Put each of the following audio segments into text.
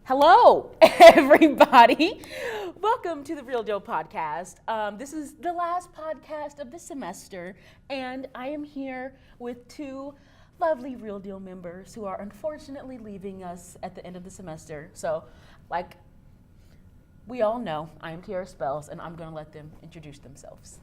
Hello, everybody. Welcome to the Real Deal Podcast. This is the last podcast of the semester, and I am here with two lovely Real Deal members who are unfortunately leaving us at the end of the semester. So, like we all know, I am Tiara Spells, and I'm going to let them introduce themselves.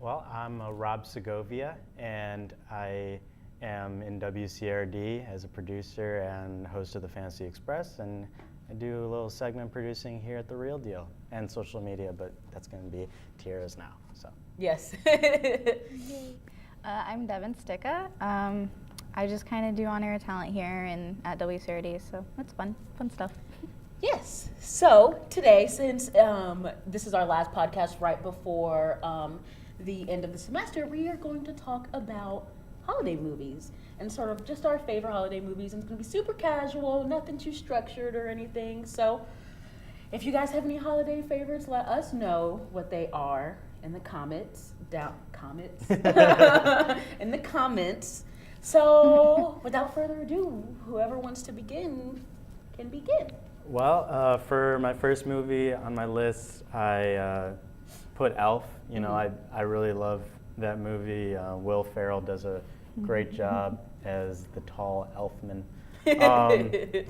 Well, I'm Rob Segovia, and I am in WCRD as a producer and host of the Fantasy Express, and I do a little segment producing here at The Real Deal and social media, but that's going to be Tiara's now. So Yes. I'm Devin Sticka. I just kind of do on-air talent here and at WCRD, so it's fun stuff. Yes. So today, since this is our last podcast right before the end of the semester, we are going to talk about holiday movies and sort of just our favorite holiday movies. And it's going to be super casual, nothing too structured or anything. So if you guys have any holiday favorites, let us know what they are in the comments. In the comments. So without further ado, whoever wants to begin can begin. Well, for my first movie on my list, I put Elf. You know, I really love that movie. Will Ferrell does a great job as the tall elfman.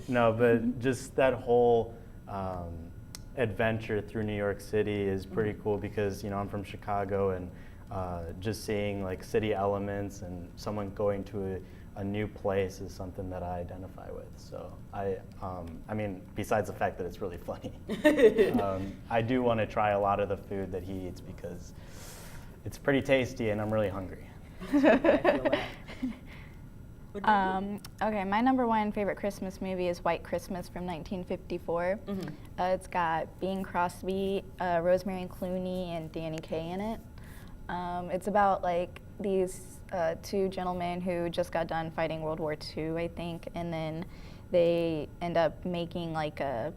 No, but just that whole adventure through New York City is pretty cool because, you know, I'm from Chicago, and just seeing like city elements and someone going to a new place is something that I identify with. So I mean, besides the fact that it's really funny, I do want to try a lot of the food that he eats because it's pretty tasty and I'm really hungry. Okay, my number one favorite Christmas movie is White Christmas from 1954. It's got Bing Crosby, Rosemary Clooney, and Danny Kaye in it. It's about like these two gentlemen who just got done fighting World War II, I think, and then they end up making like a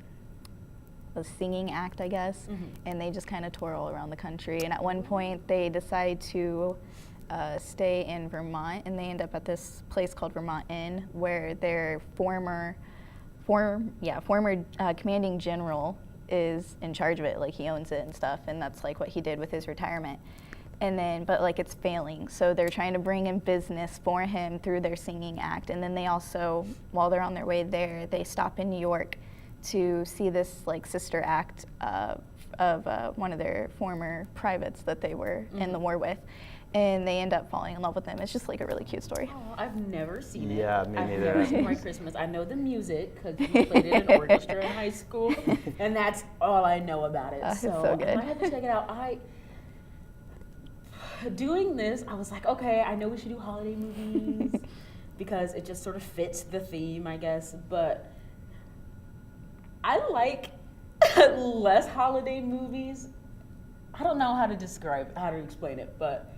singing act, I guess, and they just kind of tour all around the country. And at one point, they decide to stay in Vermont, and they end up at this place called Vermont Inn, where their former commanding general is in charge of it. Like, he owns it and stuff, and that's like what he did with his retirement. And then, but like it's failing, so they're trying to bring in business for him through their singing act. And then they also, while they're on their way there, they stop in New York to see this like sister act of one of their former privates that they were in the war with, and they end up falling in love with them. It's just like a really cute story. Oh, I've never seen it. Yeah, me I've neither. never seen White Christmas. I know the music because we played it in orchestra in high school, and that's all I know about it. It's so good. I have to check it out. Doing this, I was like, okay, I know we should do holiday movies because it just sort of fits the theme, I guess. But I like less holiday movies. I don't know how to explain it, but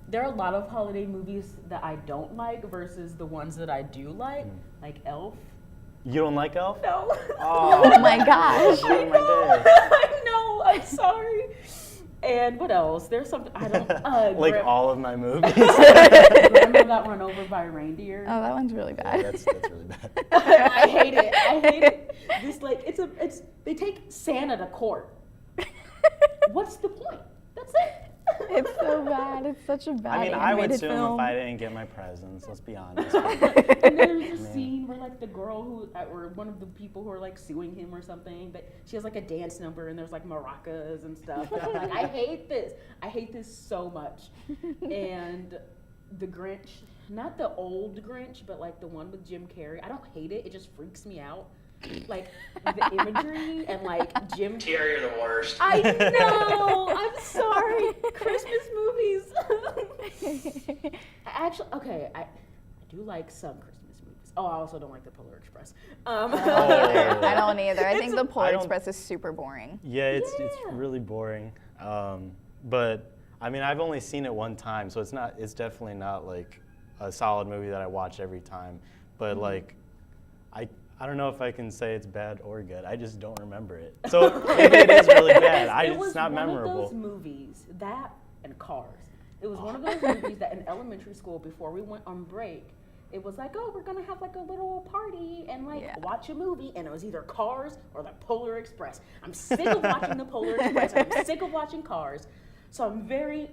there are a lot of holiday movies that I don't like versus the ones that I do like Elf. You don't like Elf? No. Oh my gosh. Oh, my day. I know, I'm sorry. And what else? There's something I don't Like all of my movies. Grandma Got Run Over by a Reindeer. Oh, that one's really bad. Yeah, that's really bad. I hate it. This like they take Santa to court. What's the point? That's it. It's so bad. It's such a bad I mean, I would animated sue him film. if I didn't get my presents, let's be honest. And there's a scene where like the girl or one of the people who are like suing him or something, but she has like a dance number and there's like maracas and stuff. And I'm like, I hate this. I hate this so much. And the Grinch, not the old Grinch, but like the one with Jim Carrey. I don't hate it. It just freaks me out. Like the imagery and like Jim Tiara, you're the worst. I know. I'm sorry. Christmas movies. I do like some Christmas movies. Oh, I also don't like the Polar Express. I don't either. I think the Polar I don't- Express is super boring. Yeah, it's Yeah. really boring. But I mean, I've only seen it one time, so it's definitely not like a solid movie that I watch every time. But like, I don't know if I can say it's bad or good. I just don't remember it. So maybe it is really bad. It was It's not one memorable. of those movies, that and Cars. It was one of those movies that in elementary school, before we went on break, it was like, oh, we're gonna have like a little party and like watch a movie, and it was either Cars or the Polar Express. I'm sick of watching the Polar Express. I'm sick of watching Cars, so I'm very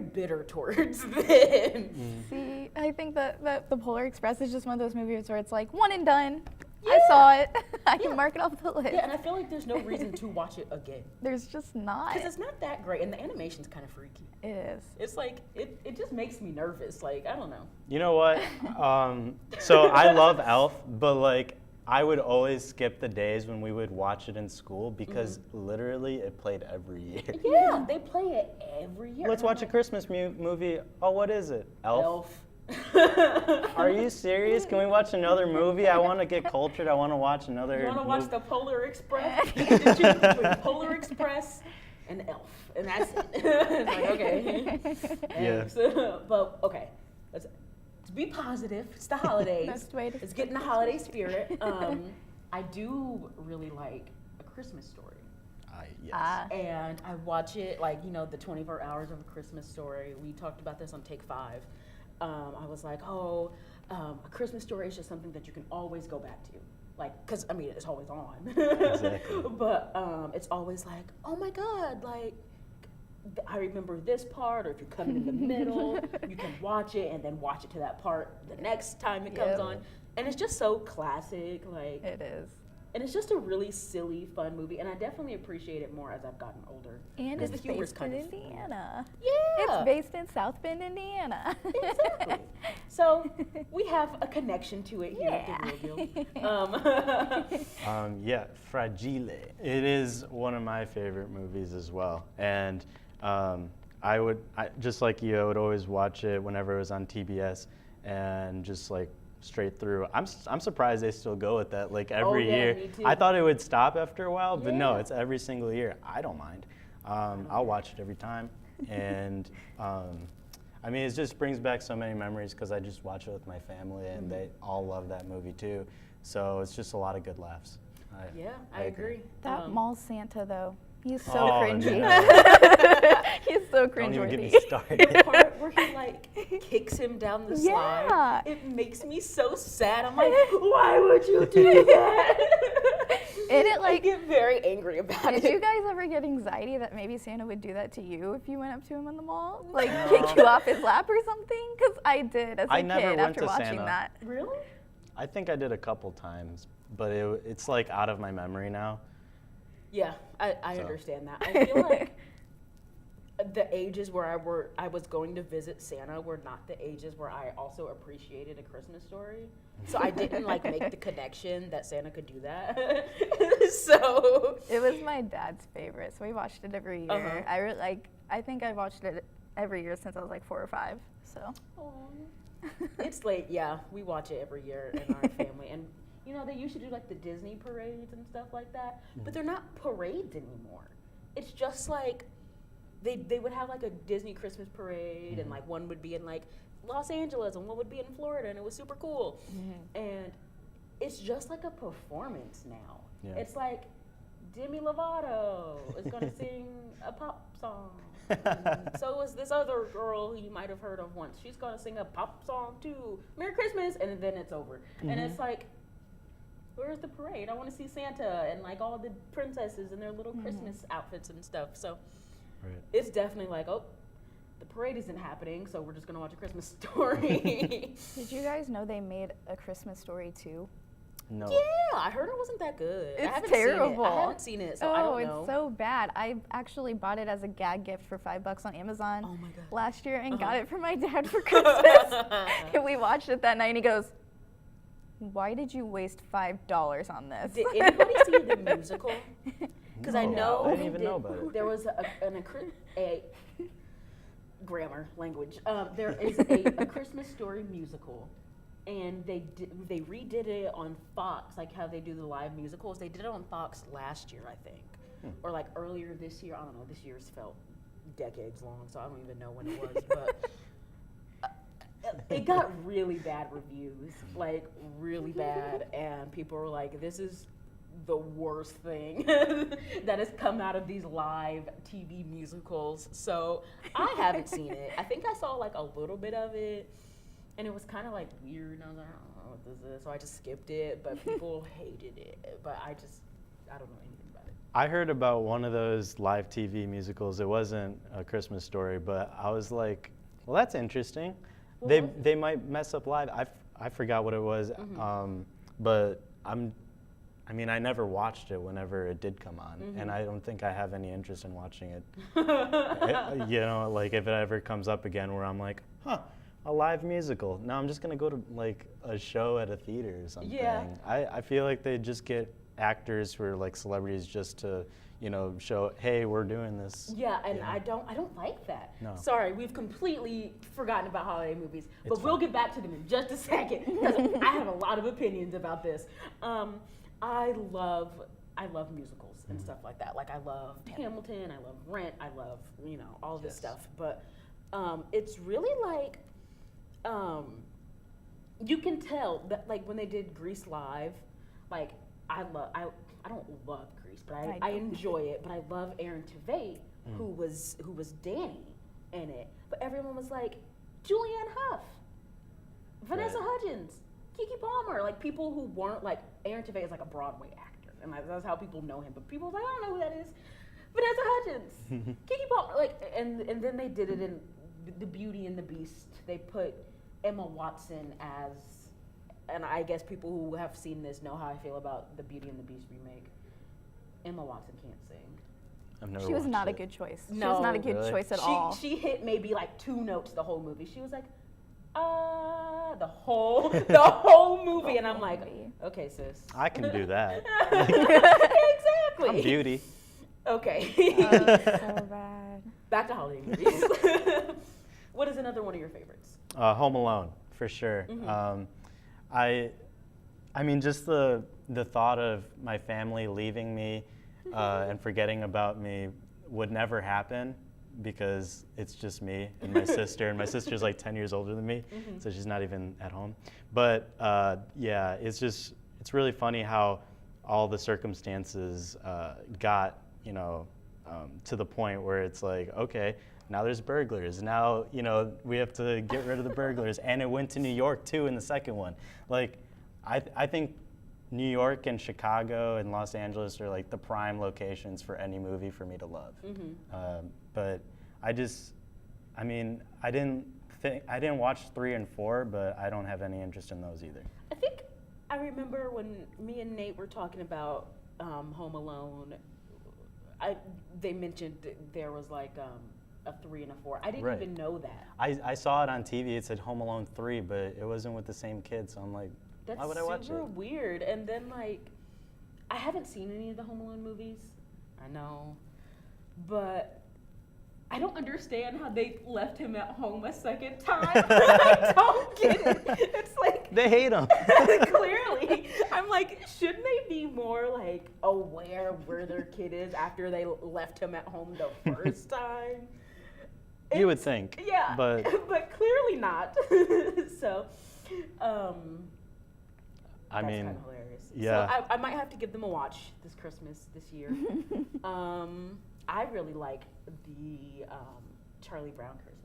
bitter towards them. See, I think that the Polar Express is just one of those movies where it's like one and done. I saw it. I can mark it off the list. Yeah, and I feel like there's no reason to watch it again. There's just not. Because it's not that great, and the animation's kind of freaky. It is. It's like, it just makes me nervous. Like, I don't know. You know what? So I love Elf, but like I would always skip the days when we would watch it in school because literally it played every year. Yeah, they play it every year. Let's watch a Christmas movie. Oh, what is it? Elf. Elf. Are you serious? Can we watch another movie? I want to get cultured. I want to watch another. You want to watch the Polar Express? Did you put Polar Express and Elf, and that's it. It's like, okay. Yeah. But okay, let's be positive. It's the holidays. Best way to Let's get in the holiday spirit. I do really like A Christmas Story. Yes. And I watch it like, the 24 hours of A Christmas Story. We talked about this on Take 5. I was like, A Christmas Story is just something that you can always go back to. Like, because, it's always on. Exactly. But it's always like, oh my God, like, I remember this part, or if you're coming in the middle, you can watch it and then watch it to that part the next time it comes on. And it's just so classic, like. It is. And it's just a really silly, fun movie, and I definitely appreciate it more as I've gotten older. And because it's the humor's based kind in of Indiana. Yeah. It's based in South Bend, Indiana. Exactly. So we have a connection to it here at the Real Deal. Yeah, Fragile. It is one of my favorite movies as well, and I just like you, I would always watch it whenever it was on TBS, and just like straight through. I'm surprised they still go with that like every year. Me too. I thought it would stop after a while, but no, Yeah. it's every single year. I don't mind. I'll watch it every time, and it just brings back so many memories because I just watch it with my family, and they all love that movie too. So it's just a lot lot of good laughs. I agree. That mall Santa, though, he's so Oh, cringy. no. He's so Don't even get me cringeworthy. started. The part where he like kicks him down the slide, Yeah. it makes me so sad. I'm like, why would you do that? And it, I like, get very angry about did it. you guys ever get anxiety that maybe Santa would do that to you if you went up to him in the mall? Like, kick you off his lap or something? Because I did as a I kid never went after to watching Santa. that. Really? I think I did a couple times, but it's like out of my memory now. Yeah, I So. understand that. I feel like the ages where I was going to visit Santa were not the ages where I also appreciated A Christmas Story. So I didn't like make the connection that Santa could do that. So It was my dad's favorite, so we watched it every year. I think I've watched it every year since I was like 4 or 5. So. it's late. Yeah, we watch it every year in our family, and they used to do like the Disney parades and stuff like that, but they're not parades anymore. It's just like they would have like a Disney Christmas parade, and like one would be in like Los Angeles and one would be in Florida, and it was super cool. And it's just like a performance now. Yeah. It's like Demi Lovato is going to sing a pop song. And so is this other girl who you might have heard of once. She's going to sing a pop song too. Merry Christmas, and then it's over. And it's like, where's the parade? I want to see Santa and like all the princesses in their little Christmas outfits and stuff. So Right. it's definitely like, oh, the parade isn't happening, so we're just going to watch A Christmas Story. Did you guys know they made A Christmas Story 2? No. Yeah, I heard it wasn't that good. I It's haven't terrible. Seen it. I haven't seen it, so I don't know. It's so bad. I actually bought it as a gag gift for $5 on Amazon Oh my God. last year and got it for my dad for Christmas. And we watched it that night and he goes, "Why did you waste $5 on this?" Did anybody see the musical? Because I No, know I didn't they even did- know about it. There was a grammar language. There is a Christmas Story musical, and they redid it on Fox, like how they do the live musicals. They did it on Fox last year, I think, or like earlier this year. I don't know. This year's felt decades long, so I don't even know when it was, but. It got really bad reviews, like really bad, and people were like, "This is the worst thing that has come out of these live TV musicals." So I haven't seen it. I think I saw like a little bit of it, And it was kind of like weird, and I was like, I don't know what this is, so I just skipped it. But people hated it. But I don't know anything about it. I heard about one of those live TV musicals. It wasn't A Christmas Story, but I was like, well, that's interesting. They might mess up live. I forgot what it was, but I mean, I never watched it whenever it did come on, and I don't think I have any interest in watching it. You know, like if it ever comes up again where I'm like, huh, a live musical. Now I'm just gonna go to like a show at a theater or something. Yeah. I feel like they just get actors who are like celebrities just to, you know, show, hey, we're doing this. Yeah, and I don't like that. No. Sorry, we've completely forgotten about holiday movies, but It's we'll fine. get back to them in just a second because I have a lot of opinions about this. I love musicals and stuff like that. Like I love Hamilton, I love Rent, I love, you know, all this stuff. But it's really like you can tell that like when they did Grease live, like I don't love Grease, but I enjoy it. But I love Aaron Tveit, who was Danny in it. But everyone was like Julianne Hough, Vanessa Hudgens, Keke Palmer, like people who weren't like Aaron Tveit is like a Broadway actor, and like, that's how people know him. But people was like, I don't know who that is. Vanessa Hudgens, Keke Palmer, like, and then they did it in The Beauty and the Beast. They put Emma Watson as, and I guess people who have seen this know how I feel about the Beauty and the Beast remake. Emma Watson can't sing. I've never She was watched not a it. good choice. She No. was not a good Really? choice at all. She hit maybe like 2 notes the whole movie. She was like, the whole movie, and I'm like, okay, sis. I can do that. Exactly. I'm Beauty. Okay. So bad. Back to holiday movies. What is another one of your favorites? Home Alone, for sure. I mean, just the thought of my family leaving me and forgetting about me would never happen because it's just me and my sister, and my sister's like 10 years older than me, so she's not even at home. But yeah, it's really funny how all the circumstances got, you know, to the point where it's like, okay, now there's burglars. Now, you know, we have to get rid of the burglars. And it went to New York too in the second one. Like, I think New York and Chicago and Los Angeles are like the prime locations for any movie for me to love. But I didn't watch 3 and 4, but I don't have any interest in those either. I think I remember when me and Nate were talking about Home Alone. They mentioned there was like a 3 and a 4. I didn't even know that. I saw it on TV. It said Home Alone 3, but it wasn't with the same kid. So I'm like, That's why would I watch super it? weird. And then like, I haven't seen any of the Home Alone movies. I know, but I don't understand how they left him at home a second time. I don't get it. It's like They hate him. clearly, I'm like, shouldn't they be more like aware of where their kid is after they left him at home the first time? You would think. Yeah, But but clearly not. So, I that's mean, kind of hilarious. yeah. So I might have to give them a watch this Christmas this year. I really like the Charlie Brown Christmas.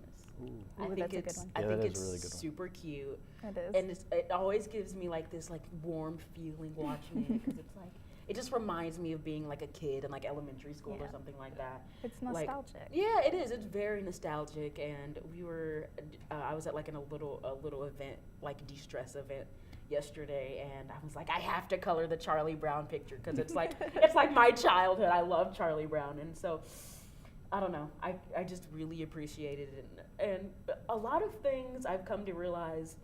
I Ooh, think that's a it's good one. I Yeah, think that is it's a really good one. super cute, It is. and it always gives me like this like warm feeling watching it because it's like it just reminds me of being like a kid in like elementary school or Yeah. something like that. It's Like, nostalgic. Yeah, it is. It's very nostalgic, and we were. I was at like a little event, like de-stress event yesterday, and I was like, I have to color the Charlie Brown picture because it's like it's like my childhood. I love Charlie Brown, and so I don't know. I just really appreciated it, and a lot of things I've come to realize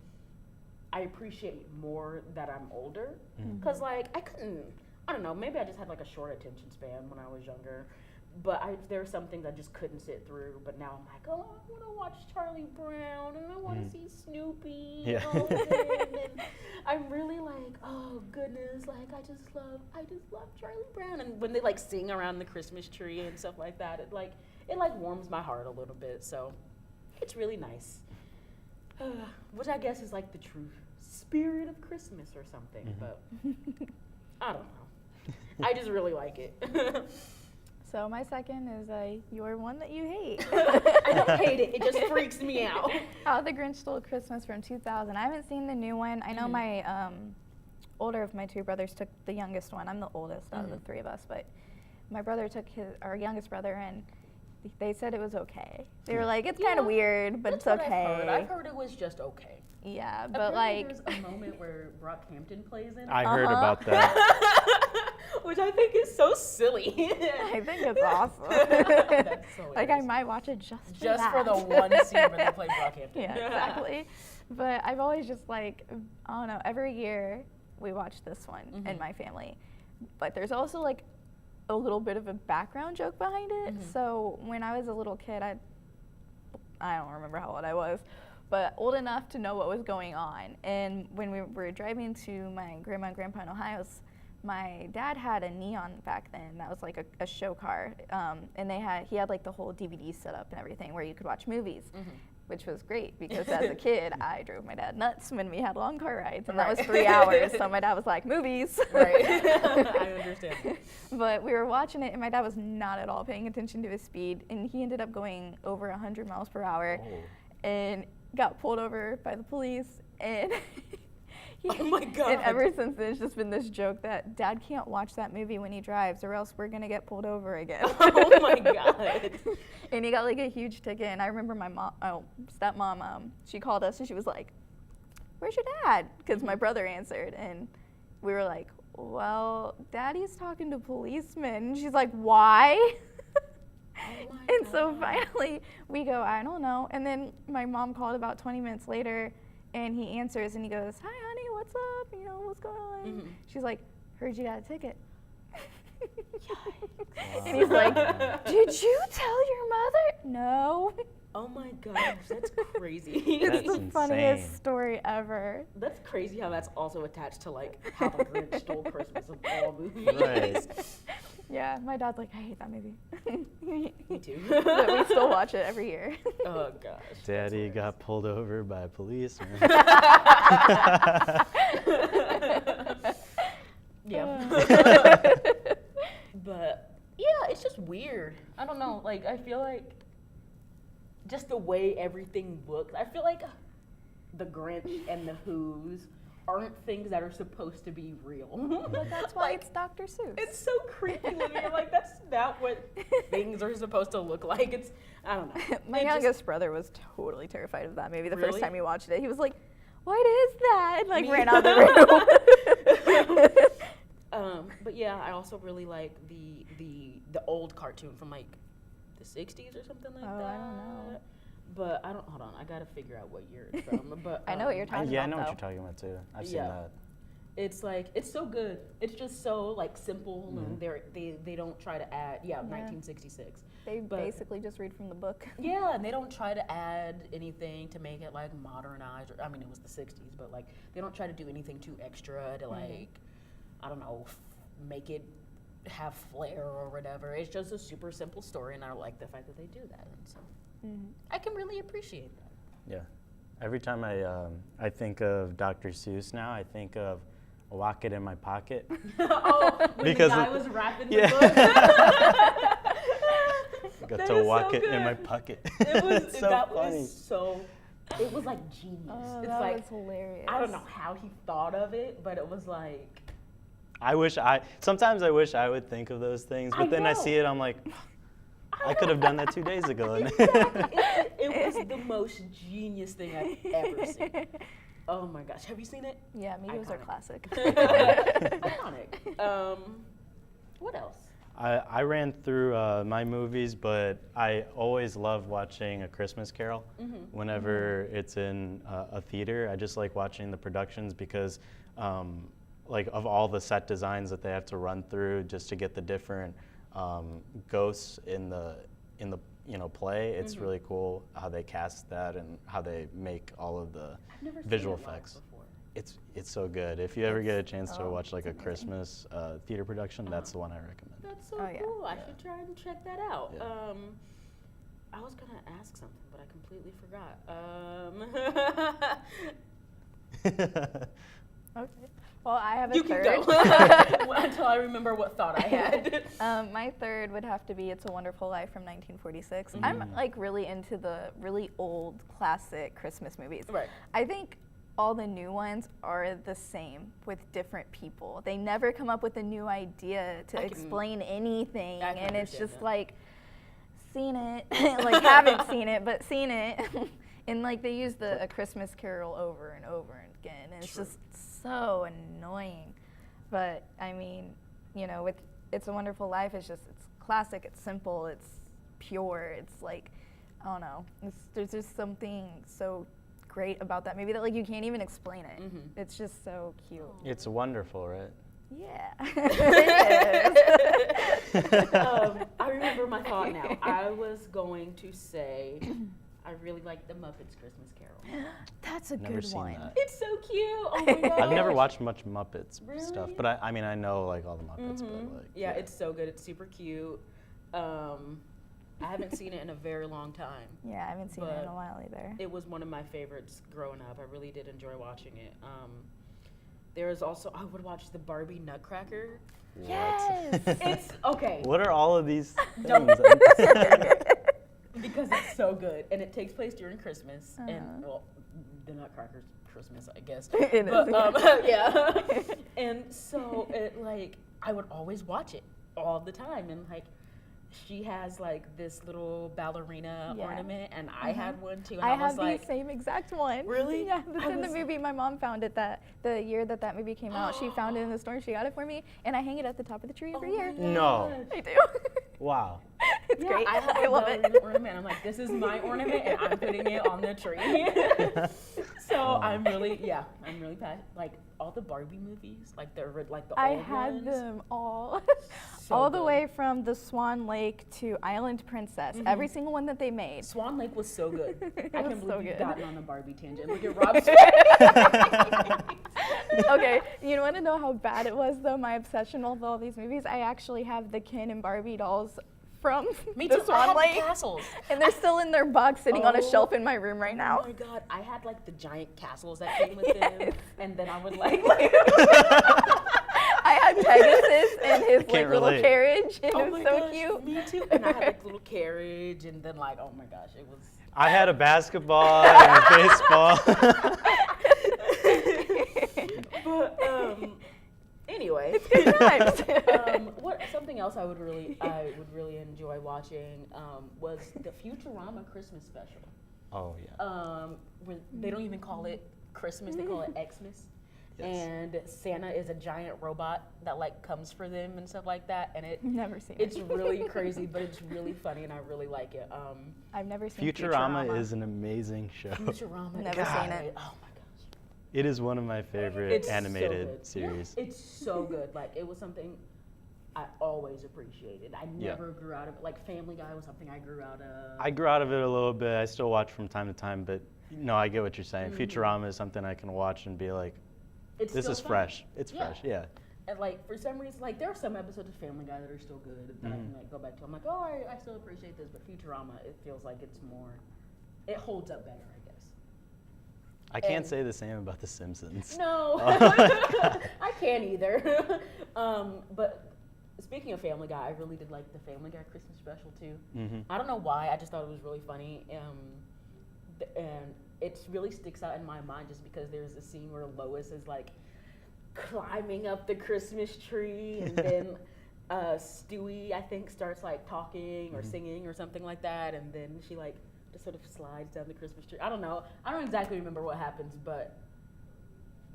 I appreciate more that I'm older because like I don't know, maybe I just had like a short attention span when I was younger. But there are some things I just couldn't sit through. But now I'm like, oh, I want to watch Charlie Brown and I want to see Snoopy. Yeah. And all of it. And I'm really like, oh goodness, like I just love Charlie Brown. And when they like sing around the Christmas tree and stuff like that, it like warms my heart a little bit. So it's really nice. Which I guess is like the true spirit of Christmas or something. But I don't know. I just really like it. So my second is your one that you hate. I don't hate it. It just freaks me out. How the Grinch Stole Christmas from 2000. I haven't seen the new one. I know my older of my two brothers took the youngest one. I'm the oldest out of the three of us, but my brother took our youngest brother, and they said it was okay. They were like, it's kind of weird, but it's That's what okay. I've heard it was just okay. Yeah, but Apparently like, there's a moment where Brockhampton plays in it. I heard about that. Which I think is so silly. I think it's awesome. That's so Like, I hilarious. might watch it just for Just for that. the one scene where they play Brockhampton. Yeah, exactly. But I've always just like, I don't know, every year we watch this one in my family. But there's also like a little bit of a background joke behind it. So when I was a little kid, I don't remember how old I was, but old enough to know what was going on. And when we were driving to my grandma and grandpa in Ohio, my dad had a Neon back then. That was like a show car, and he had like the whole DVD set up and everything where you could watch movies, which was great because as a kid I drove my dad nuts when we had long car rides, and that was 3 hours. So my dad was like, movies. Right. I understand. But we were watching it, and my dad was not at all paying attention to his speed, and he ended up going over 100 miles per hour, and got pulled over by the police, and. Oh my God. And ever since then, it's just been this joke that Dad can't watch that movie when he drives, or else we're gonna get pulled over again. Oh my God. And he got like a huge ticket. And I remember my stepmom, she called us and she was like, "Where's your dad?" Because my brother answered, and we were like, "Well, Daddy's talking to policemen." And she's like, "Why?" And so finally we go, "I don't know." And then my mom called about 20 minutes later. And he answers and he goes, "Hi, honey, what's up? You know, what's going on?" She's like, "Heard you got a ticket." And he's like, "Did you tell your mother?" "No." Oh my gosh, that's crazy. It's That's the funniest insane. story ever. That's crazy how that's also attached to like how the Grinch stole Christmas of all movies. Right. Yeah, my dad's like, "I hate that movie." Me too. But we still watch it every year. Oh gosh. Daddy got pulled over by a policeman. Yeah. But yeah, it's just weird. I don't know. Like I feel like just the way everything looks. I feel like the Grinch and the Who's aren't things that are supposed to be real. But that's why it's Dr. Seuss. It's so creepy when you're like, that's not what things are supposed to look like. It's, I don't know. My It just- youngest brother was totally terrified of that movie the Really? first time he watched it. He was like, "What is that?" And like Me- ran out of the room. But yeah, I also really like the old cartoon from like the 60s or something like Oh, that. I don't know. But I don't, hold on, I gotta figure out what year it's from. But I know what you're talking Yeah, I about, know what though. you're talking about too. I've seen Yeah. that. It's like, it's so good. It's just so like simple and they don't try to add, 1966. They But- basically just read from the book. Yeah, and they don't try to add anything to make it like modernized. Or, I mean, it was the 60s, but like they don't try to do anything too extra to like, I don't know, make it have flair or whatever. It's just a super simple story, and I like the fact that they do that. And so I can really appreciate that. Yeah. Every time I think of Dr. Seuss now, I think of Lock It in My Pocket. Oh, when Because the guy of- was rapping Yeah. the book. Got That to is walk so it in my good. pocket. It was It's so that funny. was so. It was like genius. Oh, It's that like was hilarious. I don't know how he thought of it, but it was like. Sometimes I wish I would think of those things, I but then I know. see it, I'm like, I could have done that 2 days ago. Exactly. It was the most genius thing I've ever seen. Oh my gosh, have you seen it? Yeah, Migos are Iconic. classic. Iconic. What else? I ran through my movies, but I always love watching A Christmas Carol. Whenever it's in a theater, I just like watching the productions because, like, of all the set designs that they have to run through just to get the different ghosts in the play. It's really cool how they cast that and how they make all of the I've never seen visual it live effects. before. It's so good. If you ever get a chance to oh, watch like a it's amazing. Christmas theater production, that's the one I recommend. That's so Oh, yeah. cool. I should try and check that out. Yeah. I was gonna ask something, but I completely forgot. Okay. Well, I have a You can third. go until I remember what thought I had. My third would have to be It's a Wonderful Life from 1946. I'm like really into the really old classic Christmas movies. Right. I think all the new ones are the same with different people. They never come up with a new idea to explain anything, I can and it's understand just that. like seen it, like haven't seen it, but seen it. And like they use the A Christmas Carol over and over again, and it's just so annoying. But I mean, you know, with It's a Wonderful Life, it's classic, it's simple, it's pure, it's like, I don't know, there's just something so great about that movie that like you can't even explain it. It's just so cute. It's wonderful, right? Yeah. It is. I remember my thought now. I was going to say I really like The Muppets Christmas Carol. That's a Never good seen one. that. It's so cute. Oh my gosh. I've never watched much Muppets stuff, Really? but I mean I know like all the Muppets, but like Yeah, it's so good. It's super cute. I haven't seen it in a very long time. Yeah, I haven't seen it in But a while either. It was one of my favorites growing up. I really did enjoy watching it. There is also, I would watch the Barbie Nutcracker. Yes. It's, okay, What are all of these Don't- things? because it's so good. And it takes place during Christmas. And, well, the Nutcracker's Christmas, I guess. It is, But, yeah. And so, it, like, I would always watch it all the time. And, like, she has like this little ballerina Yeah. ornament, and I had one too. And I I was have like, the same exact one. Really? Yeah, it's I in the was- movie. My mom found it the year that movie came out. She found it in the store. She got it for me, and I hang it at the top of the tree every Oh my year. gosh. No. I do. Wow. It's Yeah, great. I have I a love ballerina it. ornament. I'm like, this is my ornament, and I'm putting it on the tree. So I'm really passionate. Like all the Barbie movies, like the I old had ones. them all. So all the good. way from the Swan Lake to Island Princess. Every single one that they made. Swan Lake was so good. I was can't so believe you've good. gotten on a Barbie tangent. Look at Rob's Okay, you want to know how bad it was though? My obsession with all these movies. I actually have the Ken and Barbie dolls from Me the too. I Swan had the Lake, castles. and they're still in their box, sitting on a Oh. shelf in my room right now. Oh my god, I had like the giant castles that came with them, Yes. and then I would like I had Pegasus and his like Can't little relate. carriage. It oh was my so gosh, cute. Me too. And I had like little carriage, and then like, oh my gosh, it was. I had a basketball and a baseball. But anyway, Good times. what something else I would really enjoy watching was the Futurama Christmas special. Oh yeah. Where they don't even call it Christmas; they call it Xmas. Yes. And Santa is a giant robot that like comes for them and stuff like that, and Never seen it's it. really crazy, but it's really funny, and I really like it. I've never seen Futurama is an amazing show. Futurama. Never is seen great. it. Oh my gosh. It is one of my favorite It's so animated good. series. Yeah, it's so good. Like it was something I always appreciated. I Yeah. never grew out of it. Like Family Guy was something I grew out of. I grew out of it a little bit. I still watch from time to time, but no, I get what you're saying. Futurama is something I can watch and be like, It's this still is fun. fresh. It's Yeah. fresh, yeah. And like for some reason, like there are some episodes of Family Guy that are still good that I can like go back to. I'm like, oh, I still appreciate this, but Futurama, it feels like it's more. It holds up better, I guess. I can't And- say the same about The Simpsons. No, I can't either. But speaking of Family Guy, I really did like the Family Guy Christmas special too. I don't know why, I just thought it was really funny. And it really sticks out in my mind just because there's a scene where Lois is like climbing up the Christmas tree, and then Stewie, I think, starts like talking or singing or something like that, and then she like just sort of slides down the Christmas tree. I don't know. I don't exactly remember what happens, but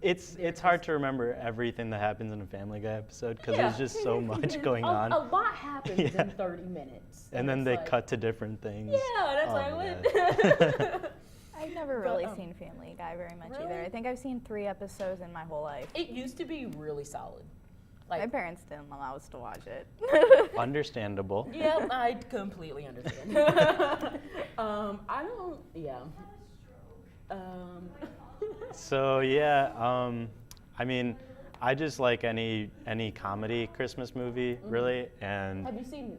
It's hard to remember everything that happens in a Family Guy episode because there's just so much going on. A lot happens Yeah. in 30 minutes. And then it's they like, cut to different things. Yeah, that's Oh like, my what? I've never But, really seen Family Guy very much either. really? I think I've seen 3 episodes in my whole life. It used to be really solid. My Like, parents didn't allow us to watch it. Understandable. yeah, I completely understand. I don't, yeah. So yeah, I mean, I just like any comedy Christmas movie really, and Have you seen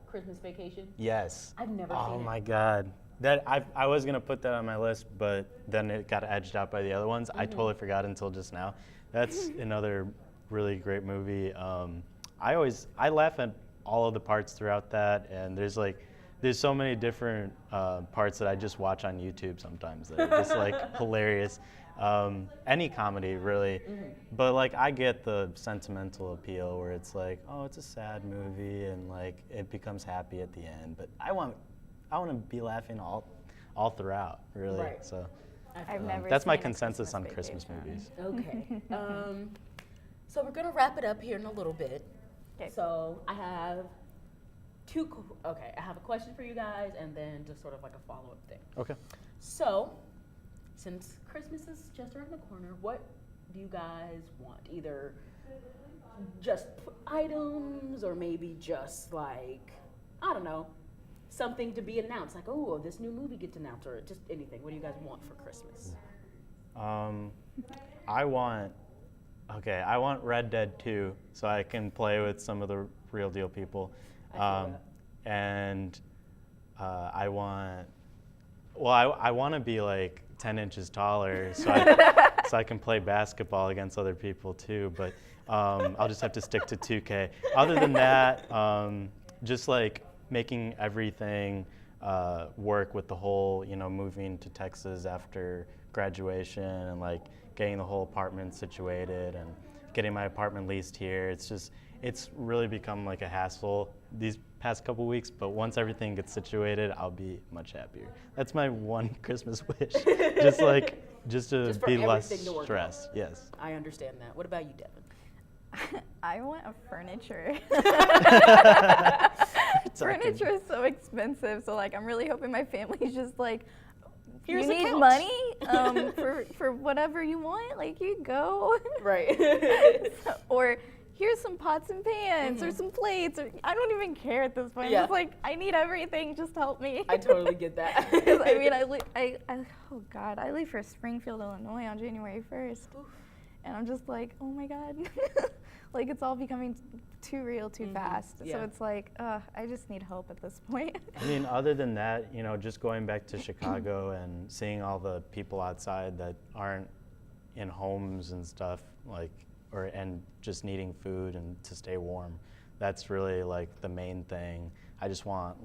Christmas Vacation? yes. I've never Oh seen it. my God, that I was gonna put that on my list, but then it got edged out by the other ones. I totally forgot until just now. That's another really great movie. I laugh at all of the parts throughout that, and there's so many different parts that I just watch on YouTube sometimes that are just like hilarious. Any comedy really, but like I get the sentimental appeal where it's like, oh, it's a sad movie and like it becomes happy at the end, but I want to be laughing all throughout, really. Right. So I've never that's my seen A consensus on Christmas Christmas Vacation. movies. Okay. So we're gonna wrap it up here in a little bit. 'Kay. So I have I have a question for you guys, and then just sort of like a follow-up thing. Okay. So, since Christmas is just around the corner, what do you guys want? Either just items, or maybe just like, I don't know, something to be announced, like, oh, this new movie gets announced, or just anything. What do you guys want for Christmas? I want Red Dead 2 so I can play with some of the real deal people. And I want to be like 10 inches taller so I can play basketball against other people too, but I'll just have to stick to 2K. Other than that, just like making everything work with the whole, moving to Texas after graduation and like getting the whole apartment situated and getting my apartment leased here. It's really become like a hassle these past couple weeks, but once everything gets situated, I'll be much happier. That's my one Christmas wish. just to be less stressed. Yes. I understand that. What about you, Devin? I want a furniture. Sorry. Furniture is so expensive, so like I'm really hoping my family's just like, Here's you a need couch." money for whatever you want, like you go. Right. Or here's some pots and pans or some plates, or I don't even care at this point. Yeah. I'm just like, I need everything, just help me. I totally get that. 'Cause, I mean, I leave for Springfield, Illinois on January 1st. And I'm just like, oh my God. Like it's all becoming too real too fast. Yeah. So it's like, I just need help at this point. I mean, other than that, just going back to Chicago and seeing all the people outside that aren't in homes and stuff, and just needing food and to stay warm. That's really like the main thing. I just want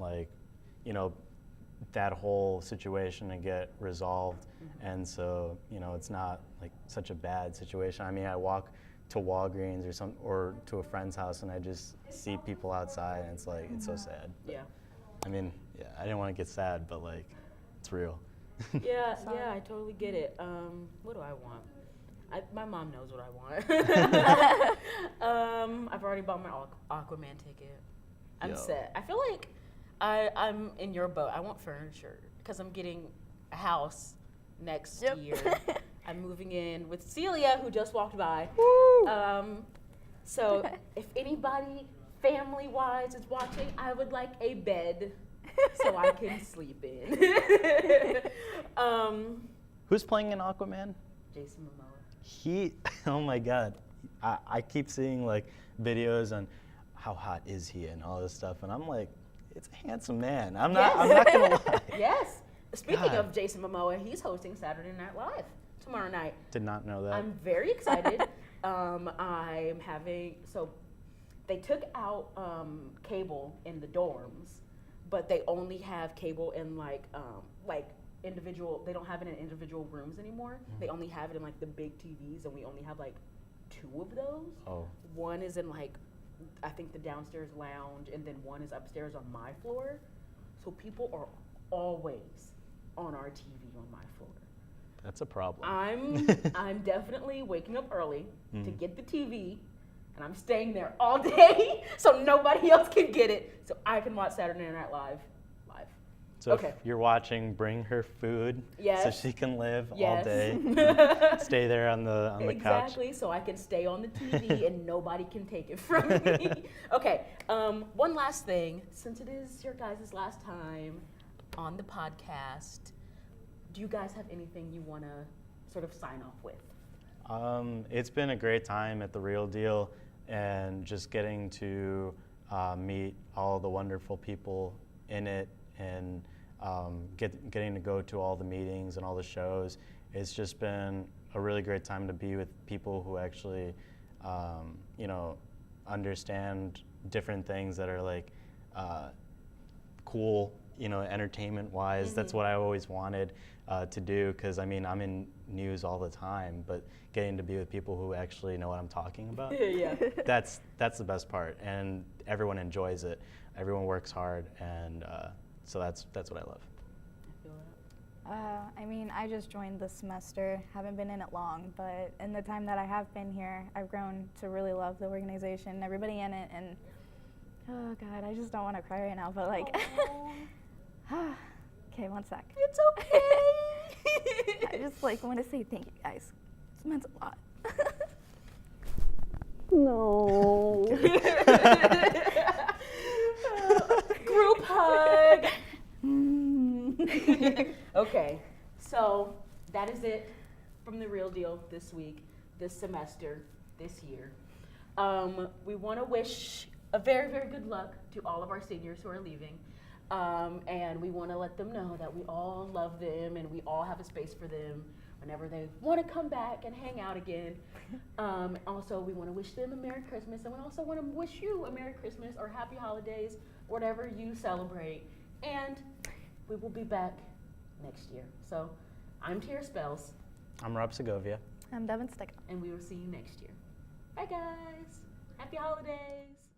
that whole situation to get resolved, and so it's not like such a bad situation. I mean, I walk to Walgreens or to a friend's house and I just see people outside and it's like it's so sad. Yeah. I mean, yeah, I didn't want to get sad, but like it's real. Yeah, I totally get it. What do I want? My mom knows what I want. I've already bought my Aquaman ticket. I'm Yo. set. I feel like I'm in your boat. I want furniture because I'm getting a house next year. I'm moving in with Celia, who just walked by. So if anybody family-wise is watching, I would like a bed so I can sleep in. Who's playing in Aquaman? Jason Momoa. Oh my God. I keep seeing like videos on how hot is he and all this stuff, and I'm like, it's a handsome man. I'm not gonna lie. Yes. Speaking God. of Jason Momoa, he's hosting Saturday Night Live tomorrow night. Did not know that. I'm very excited. So they took out cable in the dorms, but they only have cable in like individual. They don't have it in individual rooms anymore. They only have it in like the big TVs, and we only have like 2 of those. Oh. One is in like, I think the downstairs lounge, and then one is upstairs on my floor. So people are always on our TV on my floor. That's a problem. I'm definitely waking up early to get the TV, and I'm staying there all day so nobody else can get it, so I can watch Saturday Night Live. So Okay. if you're watching, bring her food so Yes. she can live all Yes. day. Stay there on the couch. Exactly, so I can stay on the TV and nobody can take it from me. Okay, one last thing. Since it is your guys' last time on the podcast, do you guys have anything you want to sort of sign off with? It's been a great time at The Real Deal, and just getting to meet all the wonderful people in it, and getting to go to all the meetings and all the shows. It's just been a really great time to be with people who actually, you know, understand different things that are like cool, you know, entertainment-wise. That's what I always wanted to do, because I mean, I'm in news all the time, but getting to be with people who actually know what I'm talking about, Yeah. that's the best part, and everyone enjoys it. Everyone works hard, and so that's what I love. I feel that. I mean, I just joined this semester, haven't been in it long, but in the time that I have been here, I've grown to really love the organization, everybody in it, and oh God, I just don't want to cry right now, but like, okay, one sec. It's okay. I just like want to say thank you guys. It's meant a lot. No. Group hug. Okay, so that is it from The Real Deal this week, this semester, this year. We want to wish a very, very good luck to all of our seniors who are leaving. And we want to let them know that we all love them and we all have a space for them whenever they want to come back and hang out again. Also, we want to wish them a Merry Christmas, and we also want to wish you a Merry Christmas or Happy Holidays, whatever you celebrate. And we will be back next year. So I'm Tara Spells, I'm Rob Segovia. I'm Devin Stick. and we will see you next year. Bye, guys. Happy holidays.